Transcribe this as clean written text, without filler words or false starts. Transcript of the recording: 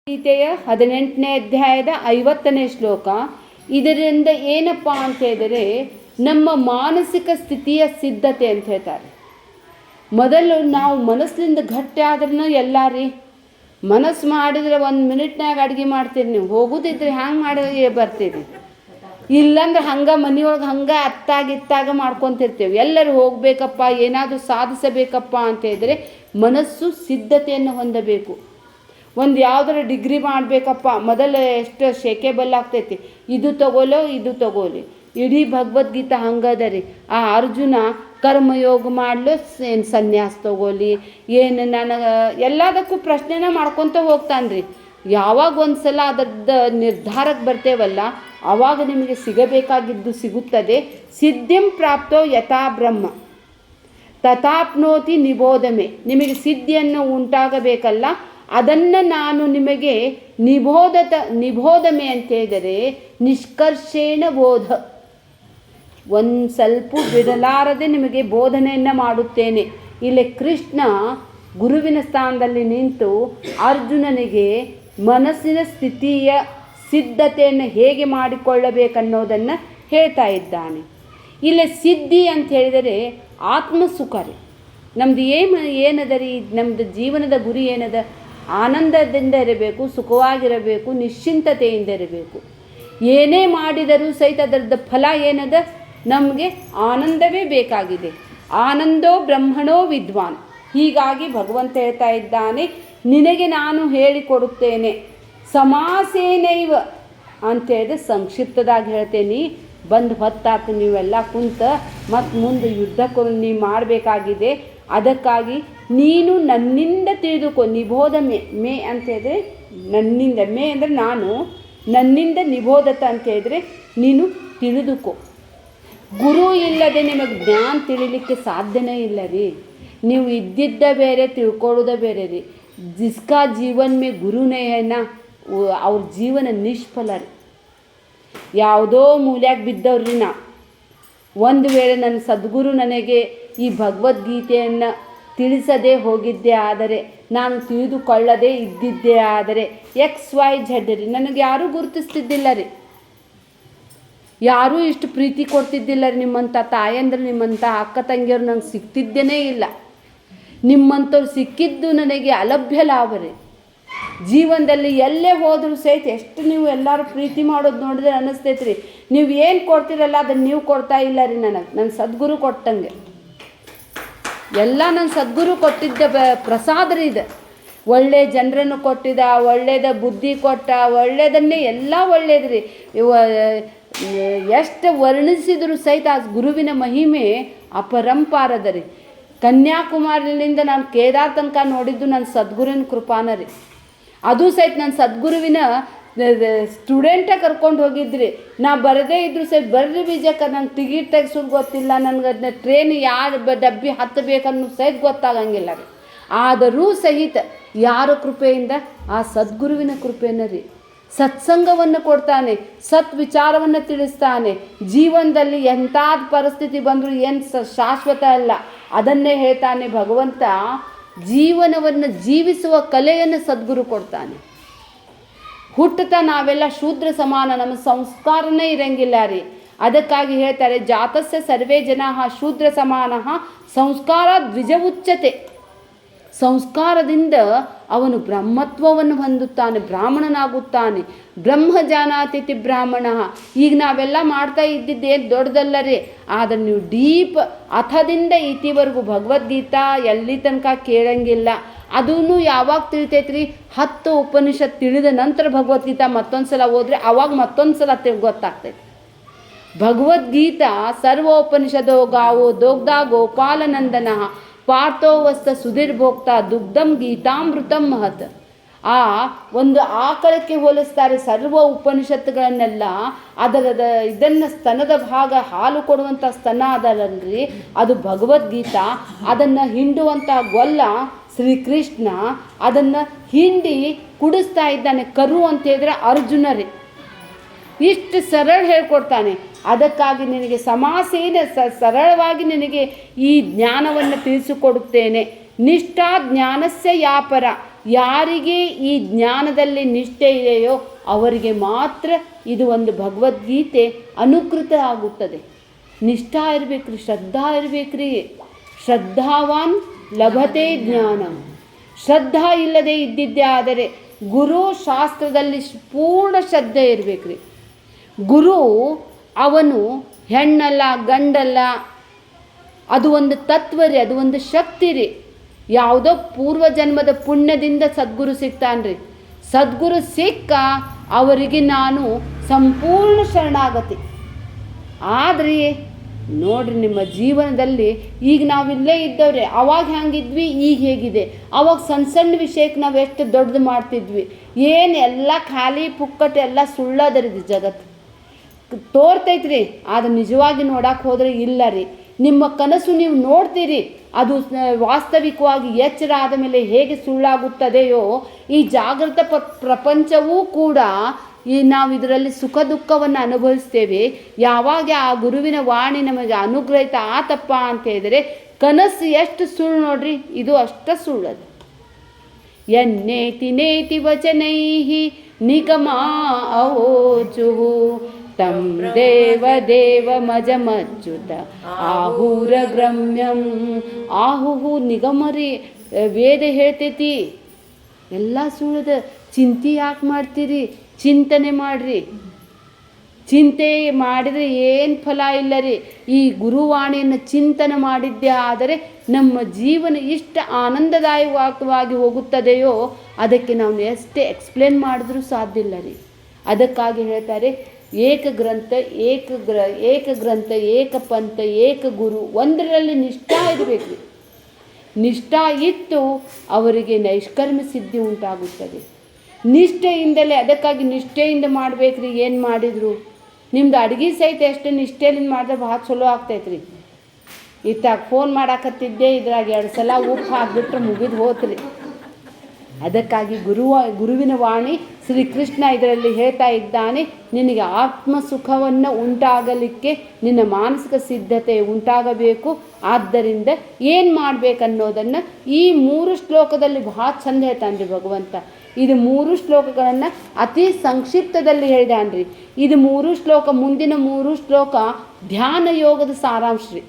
ಗೀತೆಯ 18ನೇ ಅಧ್ಯಾಯದ 50ನೇ ಶ್ಲೋಕ. ಇದರಿಂದ ಏನಪ್ಪ ಅಂತ ಹೇಳಿದರೆ ನಮ್ಮ ಮಾನಸಿಕ ಸ್ಥಿತಿಯ ಸಿದ್ಧತೆ ಅಂತ ಹೇಳ್ತಾರೆ. ಮೊದಲು ನಾವು ಮನಸ್ಸಿನಿಂದ ಗಟ್ಟಿ ಆದ್ರೂ ಎಲ್ಲ ರೀ, ಮನಸ್ಸು ಮಾಡಿದರೆ 1 ಮಿನಿಟ್ನಾಗ ಅಡುಗೆ ಮಾಡ್ತೀರಿ, ನೀವು ಹೋಗೋದಿದ್ರೆ ಹ್ಯಾಂಗೆ ಮಾಡಿ ಬರ್ತೀರಿ, ಇಲ್ಲಾಂದ್ರೆ ಹಂಗೆ ಮನೆಯೊಳಗೆ ಹಂಗೆ ಅತ್ತಾಗಿತ್ತಾಗ ಮಾಡ್ಕೊತಿರ್ತೇವೆ. ಎಲ್ಲರೂ ಹೋಗಬೇಕಪ್ಪ, ಏನಾದರೂ ಸಾಧಿಸಬೇಕಪ್ಪ ಅಂತ ಹೇಳಿದರೆ ಮನಸ್ಸು ಸಿದ್ಧತೆಯನ್ನು ಹೊಂದಬೇಕು. ಒಂದು ಯಾವುದರ ಡಿಗ್ರಿ ಮಾಡಬೇಕಪ್ಪ, ಮೊದಲು ಎಷ್ಟು ಶೇಕೇಬಲ್ ಆಗ್ತೈತಿ, ಇದು ತಗೋಲೋ ಇದು ತಗೋಲಿ. ಇಡೀ ಭಗವದ್ಗೀತಾ ಹಂಗದ ರೀ. ಆ ಅರ್ಜುನ ಕರ್ಮಯೋಗ ಮಾಡಲು ಏನು ಸನ್ಯಾಸ ತಗೋಲಿ, ಏನು ನನಗೆ ಎಲ್ಲದಕ್ಕೂ ಪ್ರಶ್ನೆನ ಮಾಡ್ಕೊತ ಹೋಗ್ತಾನೆ ರೀ. ಯಾವಾಗ ಒಂದು ಸಲ ಅದರದ್ದು ನಿರ್ಧಾರಕ್ಕೆ ಬರ್ತೇವಲ್ಲ, ಆವಾಗ ನಿಮಗೆ ಸಿಗಬೇಕಾಗಿದ್ದು ಸಿಗುತ್ತದೆ. ಸಿದ್ಧಿಂ ಪ್ರಾಪ್ತೋ ಯಥಾ ಬ್ರಹ್ಮ ತಥಾಪ್ನೋತಿ ನಿಬೋಧಮೆ. ನಿಮಗೆ ಸಿದ್ಧಿಯನ್ನು ಉಂಟಾಗಬೇಕಲ್ಲ, ಅದನ್ನು ನಾನು ನಿಮಗೆ ನಿಬೋಧಮೆ ಅಂತ ಹೇಳಿದರೆ ನಿಷ್ಕರ್ಷೇಣ ಬೋಧ, ಒಂದು ಸ್ವಲ್ಪ ಬಿಡಲಾರದೆ ನಿಮಗೆ ಬೋಧನೆಯನ್ನು ಮಾಡುತ್ತೇನೆ. ಇಲ್ಲಿ ಕೃಷ್ಣ ಗುರುವಿನ ಸ್ಥಾನದಲ್ಲಿ ನಿಂತು ಅರ್ಜುನನಿಗೆ ಮನಸ್ಸಿನ ಸ್ಥಿತಿಯ ಸಿದ್ಧತೆಯನ್ನು ಹೇಗೆ ಮಾಡಿಕೊಳ್ಳಬೇಕನ್ನೋದನ್ನು ಹೇಳ್ತಾ ಇದ್ದಾನೆ. ಇಲ್ಲಿ ಸಿದ್ಧಿ ಅಂತ ಹೇಳಿದರೆ ಆತ್ಮಸುಖ ರೀ. ನಮ್ಮದು ಏನದ ರೀ, ನಮ್ಮದು ಜೀವನದ ಗುರಿ ಏನದ? ಆನಂದದಿಂದ ಇರಬೇಕು, ಸುಖವಾಗಿರಬೇಕು, ನಿಶ್ಚಿಂತತೆಯಿಂದ ಇರಬೇಕು. ಏನೇ ಮಾಡಿದರೂ ಸಹಿತ ಅದರದ್ದು ಫಲ ಏನದ? ನಮಗೆ ಆನಂದವೇ ಬೇಕಾಗಿದೆ. ಆನಂದೋ ಬ್ರಹ್ಮಣೋ ವಿದ್ವಾನ್. ಹೀಗಾಗಿ ಭಗವಂತ ಹೇಳ್ತಾ ಇದ್ದಾನೆ, ನಿನಗೆ ನಾನು ಹೇಳಿಕೊಡುತ್ತೇನೆ. ಸಮಾಸೇನೈವ ಅಂತ ಹೇಳಿದ್ರೆ ಸಂಕ್ಷಿಪ್ತದಾಗಿ ಹೇಳ್ತೇನೆ. ಬಂದು ಹೊತ್ತಾತು ನೀವೆಲ್ಲ ಕುಂತ ಮತ್ತು ಮುಂದೆ ಯುದ್ಧಕ್ಕೂ ನೀವು ಮಾಡಬೇಕಾಗಿದೆ. ಅದಕ್ಕಾಗಿ ನೀನು ನನ್ನಿಂದ ತಿಳಿದುಕೋ. ನಿಬೋಧ ಮೇ ಅಂತ ಹೇಳಿದ್ರೆ ನನ್ನಿಂದ, ಮೇ ಅಂದರೆ ನಾನು, ನನ್ನಿಂದ ನಿಬೋಧತ ಅಂತ ಹೇಳಿದ್ರೆ ನೀನು ತಿಳಿದುಕೋ. ಗುರು ಇಲ್ಲದೆ ನಿಮಗೆ ಜ್ಞಾನ ತಿಳಿಲಿಕ್ಕೆ ಸಾಧ್ಯನೇ ಇಲ್ಲ ರೀ. ನೀವು ಇದ್ದಿದ್ದ ಬೇರೆ, ತಿಳ್ಕೊಳ್ಳೋದ ಬೇರೆ ರೀ. ಜಿಸ್ಕಾ ಜೀವನ ಮೇ ಗುರುನೇ ಏನಾ, ಅವ್ರ ಜೀವನ ನಿಷ್ಫಲ ರೀ. ಯಾವುದೋ ಮೂಲ್ಯಾಗ ಬಿದ್ದವ್ರಿ. ನಾ ಒಂದು ವೇಳೆ ನನ್ನ ಸದ್ಗುರು ನನಗೆ ಈ ಭಗವದ್ಗೀತೆಯನ್ನು ತಿಳಿಸದೇ ಹೋಗಿದ್ದೆ ಆದರೆ, ನಾನು ತಿಳಿದುಕೊಳ್ಳದೇ ಇದ್ದಿದ್ದೇ ಆದರೆ XYZ ರೀ, ನನಗೆ ಯಾರೂ ಗುರುತಿಸ್ತಿದ್ದಿಲ್ಲ ರೀ, ಯಾರೂ ಇಷ್ಟು ಪ್ರೀತಿ ಕೊಡ್ತಿದ್ದಿಲ್ಲ ರೀ. ನಿಮ್ಮಂಥ ತಾಯಂದ್ರೆ, ನಿಮ್ಮಂಥ ಅಕ್ಕ ತಂಗಿಯರು ನಂಗೆ ಸಿಗ್ತಿದ್ದೇನೇ ಇಲ್ಲ. ನಿಮ್ಮಂಥವ್ರು ಸಿಕ್ಕಿದ್ದು ನನಗೆ ಅಲಭ್ಯ ಲಾಭ ರೀ. ಜೀವನದಲ್ಲಿ ಎಲ್ಲೇ ಹೋದರೂ ಸಹಿತ ಎಷ್ಟು ನೀವು ಎಲ್ಲರೂ ಪ್ರೀತಿ ಮಾಡೋದು ನೋಡಿದ್ರೆ ಅನ್ನಿಸ್ತೈತೆ ರೀ, ನೀವು ಏನು ಕೊಡ್ತೀರಲ್ಲ ಅದನ್ನು ನೀವು ಕೊಡ್ತಾ ಇಲ್ಲ ರೀ. ನನಗೆ ನನ್ನ ಸದ್ಗುರು ಕೊಟ್ಟಂಗೆ ಎಲ್ಲ ನನ್ನ ಸದ್ಗುರು ಕೊಟ್ಟಿದ್ದ ಪ್ರಸಾದ ರೀ ಇದು. ಒಳ್ಳೆಯ ಜನರನ್ನು ಕೊಟ್ಟಿದ್ದ, ಒಳ್ಳೆಯದ ಬುದ್ಧಿ ಕೊಟ್ಟ, ಒಳ್ಳೆಯದನ್ನೇ ಎಲ್ಲ ಒಳ್ಳೇದು ರೀ. ಎಷ್ಟು ವರ್ಣಿಸಿದರೂ ಸಹಿತ ಆ ಗುರುವಿನ ಮಹಿಮೆ ಅಪರಂಪಾರದ ರೀ. ಕನ್ಯಾಕುಮಾರಿಯಿಂದ ನಾನು ಕೇದಾರ್ ತನಕ ನೋಡಿದ್ದು ನನ್ನ ಸದ್ಗುರುವಿನ ಕೃಪಾನ ರೀ. ಅದು ಸಹಿತ ನನ್ನ ಸದ್ಗುರುವಿನ ಸ್ಟೂಡೆಂಟೇ ಕರ್ಕೊಂಡು ಹೋಗಿದ್ರಿ. ನಾ ಬರದೇ ಇದ್ರು ಸಹಿತ ಬರ್ರಿ ಬೀಜಕ್ಕೆ, ನಂಗೆ ಟಿಕೆಟ್ ತೆಗ್ಸೋದು ಗೊತ್ತಿಲ್ಲ, ನನಗೆ ಅದನ್ನ ಟ್ರೈನ್ ಯಾರು ಡಬ್ಬಿ ಹತ್ತಬೇಕನ್ನೋ ಸಹಿತ ಗೊತ್ತಾಗಂಗಿಲ್ಲ ರೀ. ಆದರೂ ಸಹಿತ ಯಾರ ಕೃಪೆಯಿಂದ? ಆ ಸದ್ಗುರುವಿನ ಕೃಪೆನ ರೀ. ಸತ್ಸಂಗವನ್ನು ಕೊಡ್ತಾನೆ, ಸತ್ ವಿಚಾರವನ್ನು ತಿಳಿಸ್ತಾನೆ. ಜೀವನದಲ್ಲಿ ಎಂಥಾದ ಪರಿಸ್ಥಿತಿ ಬಂದರೂ ಏನು ಶಾಶ್ವತ ಅಲ್ಲ, ಅದನ್ನೇ ಹೇಳ್ತಾನೆ ಭಗವಂತ. ಜೀವನವನ್ನು ಜೀವಿಸುವ ಕಲೆಯನ್ನು ಸದ್ಗುರು ಕೊಡ್ತಾನೆ. ಹುಟ್ಟುತ್ತಾ ನಾವೆಲ್ಲ ಶೂದ್ರ ಸಮಾನ, ನಮ್ಮ ಸಂಸ್ಕಾರನೇ ಇರಂಗಿಲ್ಲ ರೀ. ಅದಕ್ಕಾಗಿ ಹೇಳ್ತಾರೆ, ಜಾತಸ್ಯ ಸರ್ವೇ ಜನಾಃ ಶೂದ್ರ ಸಮಾನಃ ಸಂಸ್ಕಾರ ದ್ವಿಜ ಉಚ್ಯತೆ. ಸಂಸ್ಕಾರದಿಂದ ಅವನು ಬ್ರಹ್ಮತ್ವವನ್ನು ಹೊಂದುತ್ತಾನೆ, ಬ್ರಾಹ್ಮಣನಾಗುತ್ತಾನೆ. ಬ್ರಹ್ಮ ಜಾನಾತಿಥಿ ಬ್ರಾಹ್ಮಣ. ಈಗ ನಾವೆಲ್ಲ ಮಾಡ್ತಾ ಇದ್ದಿದ್ದೇನು ದೊಡ್ಡದಲ್ಲ ರೀ. ಆದರೆ ನೀವು ಡೀಪ್ ಅಥದಿಂದ ಇತಿವರೆಗೂ ಭಗವದ್ಗೀತಾ ಎಲ್ಲಿ ತನಕ ಕೇಳಂಗಿಲ್ಲ. ಅದೂ ಯಾವಾಗ ತಿಳಿತೈತ್ರಿ? 10 ಉಪನಿಷತ್ ತಿಳಿದ ನಂತರ ಭಗವದ್ಗೀತಾ ಮತ್ತೊಂದು ಸಲ ಹೋದರೆ ಅವಾಗ ಮತ್ತೊಂದು ಸಲ ಗೊತ್ತಾಗ್ತೈತಿ. ಭಗವದ್ಗೀತಾ ಸರ್ವೋಪನಿಷದೋ ಗಾವೋ ದೋಗ್ಧ ಗೋಪಾಲನಂದನ ಪಾರ್ಥೋ ವಸ್ತ ಸುಧೀರ್ಭೋಕ್ತ ದುಗ್ಧಂ ಗೀತಾಮೃತಂ ಮಹತ್. ಆ ಒಂದು ಆಕಳಕ್ಕೆ ಹೋಲಿಸ್ತಾರೆ ಸರ್ವ ಉಪನಿಷತ್ತುಗಳನ್ನೆಲ್ಲ. ಇದನ್ನು ಸ್ತನದ ಭಾಗ, ಹಾಲು ಕೊಡುವಂಥ ಸ್ತನ ಅದರಲ್ರಿ, ಅದು ಭಗವದ್ಗೀತಾ. ಅದನ್ನು ಹಿಂಡುವಂಥ ಗೊಲ್ಲ ಶ್ರೀಕೃಷ್ಣ. ಅದನ್ನು ಹಿಂಡಿ ಕುಡಿಸ್ತಾ ಇದ್ದಾನೆ. ಕರು ಅಂತ ಹೇಳಿದ್ರೆ ಅರ್ಜುನ ರೀ. ಇಷ್ಟು ಸರಳ ಹೇಳ್ಕೊಡ್ತಾನೆ. ಅದಕ್ಕಾಗಿ ನಿನಗೆ ಸಮಾಸೇನ ಸರಳವಾಗಿ ನಿನಗೆ ಈ ಜ್ಞಾನವನ್ನು ತಿಳಿಸಿಕೊಡುತ್ತೇನೆ. ನಿಷ್ಠಾ ಜ್ಞಾನಸ್ಯ ಯಾಪರ. ಯಾರಿಗೆ ಈ ಜ್ಞಾನದಲ್ಲಿ ನಿಷ್ಠೆ ಇದೆಯೋ ಅವರಿಗೆ ಮಾತ್ರ ಇದು ಒಂದು ಭಗವದ್ಗೀತೆ ಅನುಕೃತ ಆಗುತ್ತದೆ. ನಿಷ್ಠಾ ಇರಬೇಕ್ರಿ, ಶ್ರದ್ಧಾ ಇರಬೇಕ್ರಿ. ಶ್ರದ್ಧಾವಾನ್ ಲಭತೆ ಜ್ಞಾನಂ. ಶ್ರದ್ಧಾ ಇಲ್ಲದೆ ಇದ್ದಿದ್ದೇ ಆದರೆ ಗುರು ಶಾಸ್ತ್ರದಲ್ಲಿ ಪೂರ್ಣ ಶ್ರದ್ಧೆ ಇರಬೇಕ್ರಿ. ಗುರು ಅವನು ಹೆಣ್ಣಲ್ಲ ಗಂಡಲ್ಲ, ಅದು ಒಂದು ತತ್ವ ರೀ, ಅದು ಒಂದು ಶಕ್ತಿ ರೀ. ಯಾವುದೋ ಪೂರ್ವಜನ್ಮದ ಪುಣ್ಯದಿಂದ ಸದ್ಗುರು ಸಿಗ್ತಾನ್ರಿ. ಸದ್ಗುರು ಸಿಕ್ಕ ಅವರಿಗೆ ನಾನು ಸಂಪೂರ್ಣ ಶರಣಾಗತಿ. ಆದರೆ ನೋಡ್ರಿ, ನಿಮ್ಮ ಜೀವನದಲ್ಲಿ ಈಗ ನಾವಿಲ್ಲೇ ಇದ್ದವ್ರೆ, ಅವಾಗ ಹೆಂಗಿದ್ವಿ ಈಗ ಹೇಗಿದೆ. ಅವಾಗ ಸಣ್ಣ ಸಣ್ಣ ವಿಷಯಕ್ಕೆ ನಾವು ಎಷ್ಟು ದೊಡ್ಡದು ಮಾಡ್ತಿದ್ವಿ. ಏನು ಎಲ್ಲ ಖಾಲಿ ಪುಕ್ಕಟ್ಟು ಎಲ್ಲ ಸುಳ್ಳೋದರಿದು ಜಗತ್ತು ತೋರ್ತೈತ್ರಿ. ಅದು ನಿಜವಾಗಿ ನೋಡಕ್ಕೆ ಹೋದರೆ ಇಲ್ಲ ರೀ. ನಿಮ್ಮ ಕನಸು ನೀವು ನೋಡ್ತೀರಿ, ಅದು ವಾಸ್ತವಿಕವಾಗಿ ಎಚ್ಚರ ಆದ ಮೇಲೆ ಹೇಗೆ ಸುಳ್ಳಾಗುತ್ತದೆಯೋ ಈ ಜಾಗೃತ ಪ್ರಪಂಚವೂ ಕೂಡ ನಾವು ಇದರಲ್ಲಿ ಸುಖ ದುಃಖವನ್ನು ಅನುಭವಿಸ್ತೇವೆ. ಯಾವಾಗ ಆ ಗುರುವಿನ ವಾಣಿ ನಮಗೆ ಅನುಗ್ರಹಿತ ಆತಪ್ಪ ಅಂತ ಹೇಳಿದರೆ ಕನಸು ಎಷ್ಟು ಸುಳ್ಳು ನೋಡ್ರಿ, ಇದು ಅಷ್ಟ ಸುಳ್ಳದು. ಯನ್ನೇತಿ ನೇತಿ ವಚನೈಃ ನಿಗಮಾ ಅವೋಚುಃ ತಂ ದೇವ ದೇವ ಮಜಮಚ್ಯುತ ಆಹುರಗ್ರಮ್ಯಂ. ಆಹುಹು ನಿಗಮರಿ, ವೇದ ಹೇಳ್ತೈತಿ ಎಲ್ಲ ಸುಳ್ಳದ. ಚಿಂತೆ ಯಾಕೆ ಮಾಡ್ತೀರಿ? ಚಿಂತನೆ ಮಾಡಿರಿ. ಚಿಂತೆ ಮಾಡಿದರೆ ಏನು ಫಲ ಇಲ್ಲ ರೀ. ಈ ಗುರುವಾಣಿಯನ್ನು ಚಿಂತನೆ ಮಾಡಿದ್ದೇ ಆದರೆ ನಮ್ಮ ಜೀವನ ಇಷ್ಟು ಆನಂದದಾಯಕವಾಗಿ ಹೋಗುತ್ತದೆಯೋ ಅದಕ್ಕೆ ನಾವು ಎಷ್ಟೇ ಎಕ್ಸ್ಪ್ಲೇನ್ ಮಾಡಿದ್ರೂ ಸಾಧ್ಯ ಇಲ್ಲ ರೀ. ಅದಕ್ಕಾಗಿ ಹೇಳ್ತಾರೆ ಏಕ ಗ್ರಂಥ ಏಕ ಪಂಥ ಏಕ ಗುರು. ಒಂದರಲ್ಲಿ ನಿಷ್ಠಾ ಇರಬೇಕು ರೀ. ನಿಷ್ಠಾ ಇತ್ತು ಅವರಿಗೆ ನೈಷ್ಕರ್ಮ್ಯ ಸಿದ್ಧಿ ಉಂಟಾಗುತ್ತದೆ. ನಿಷ್ಠೆಯಿಂದಲೇ, ಅದಕ್ಕಾಗಿ ನಿಷ್ಠೆಯಿಂದ ಮಾಡಬೇಕ್ರಿ. ಏನು ಮಾಡಿದರು ನಿಮ್ದು ಅಡುಗೆ ಸಹಿತ ಎಷ್ಟು ನಿಷ್ಠೆಯಿಂದ ಮಾಡಿದ್ರೆ ಭಾಳ ಚಲೋ ಆಗ್ತೈತ್ರಿ. ಇತ್ತಾಗ ಫೋನ್ ಮಾಡಾಕತ್ತಿದ್ದೆ, ಇದ್ರಾಗ 2 ಸಲ ಉಪ್ಪು ಹಾಕಿಬಿಟ್ರೆ ಮುಗಿದು ಹೋತ್ರಿ. ಅದಕ್ಕಾಗಿ ಗುರುವಿನ ವಾಣಿ ಶ್ರೀಕೃಷ್ಣ ಇದರಲ್ಲಿ ಹೇಳ್ತಾ ಇದ್ದಾನೆ, ನಿನಗೆ ಆತ್ಮ ಸುಖವನ್ನು ಉಂಟಾಗಲಿಕ್ಕೆ ನಿನ್ನ ಮಾನಸಿಕ ಸಿದ್ಧತೆ ಉಂಟಾಗಬೇಕು. ಆದ್ದರಿಂದ ಏನು ಮಾಡಬೇಕನ್ನೋದನ್ನು ಈ 3 ಶ್ಲೋಕದಲ್ಲಿ ಭಾಳ ಚಂದ ಹೇಳ್ತಾನೆ ರೀ ಭಗವಂತ. ಇದು 3 ಶ್ಲೋಕಗಳನ್ನು ಅತಿ ಸಂಕ್ಷಿಪ್ತದಲ್ಲಿ ಹೇಳಿದಾನ್ರಿ. ಇದು 3 ಶ್ಲೋಕ, ಮುಂದಿನ 3 ಶ್ಲೋಕ ಧ್ಯಾನ ಯೋಗದ ಸಾರಾಂಶ ರೀ.